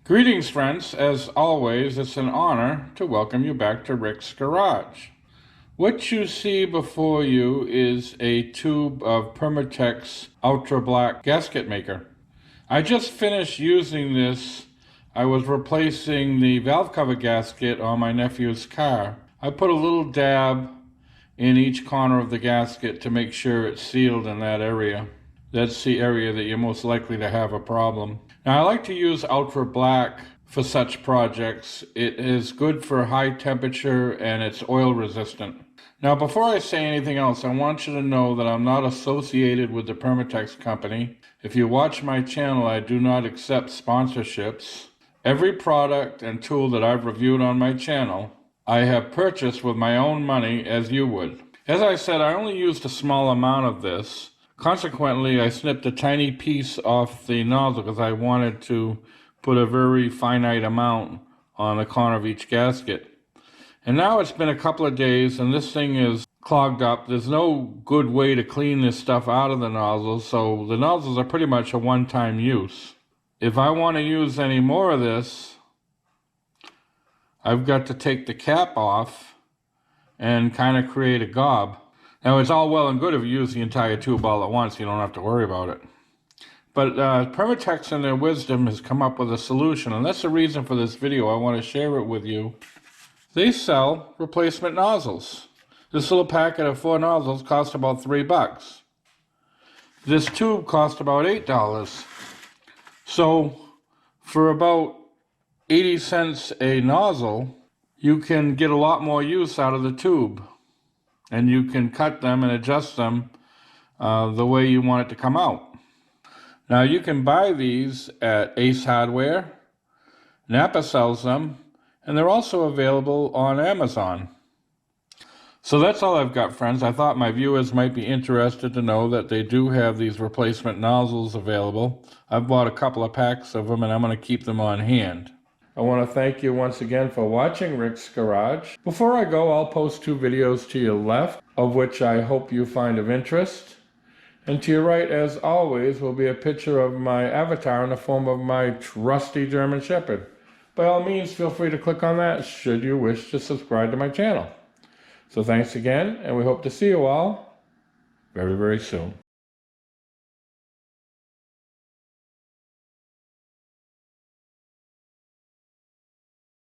Greetings, friends. As always, it's an honor to welcome you back to Rick's Garage. What you see before you is a tube of Permatex Ultra Black gasket maker. I just finished using this. I was replacing the valve cover gasket on my nephew's car. I put a little dab in each corner of the gasket to make sure it's sealed in that area. That's the area that you're most likely to have a problem. Now, I like to use Ultra Black for such projects. It is good for high temperature and it's oil resistant. Now, before I say anything else, I want you to know that I'm not associated with the Permatex company. If you watch my channel, I do not accept sponsorships. Every product and tool that I've reviewed on my channel, I have purchased with my own money, as you would. As I said, I only used a small amount of this. Consequently, I snipped a tiny piece off the nozzle because I wanted to put a very finite amount on the corner of each gasket. And now it's been a couple of days and this thing is clogged up. There's no good way to clean this stuff out of the nozzles, so the nozzles are pretty much a one-time use. If I want to use any more of this, I've got to take the cap off and kind of create a gob. Now, it's all well and good if you use the entire tube all at once. You don't have to worry about it. But Permatex in their wisdom has come up with a solution, and that's the reason for this video. I want to share it with you. They sell replacement nozzles. This little packet of 4 nozzles costs about $3. This tube cost about $8. So for about 80 cents a nozzle, you can get a lot more use out of the tube. And you can cut them and adjust them the way you want it to come out. Now, you can buy these at Ace Hardware. Napa sells them, and they're also available on Amazon. So that's all I've got, friends. I thought my viewers might be interested to know that they do have these replacement nozzles available. I've bought a couple of packs of them, and I'm going to keep them on hand. I want to thank you once again for watching Rick's Garage. Before I go, I'll post 2 videos to your left, of which I hope you find of interest. And to your right, as always, will be a picture of my avatar in the form of my trusty German Shepherd. By all means, feel free to click on that should you wish to subscribe to my channel. So thanks again, and we hope to see you all very, very soon.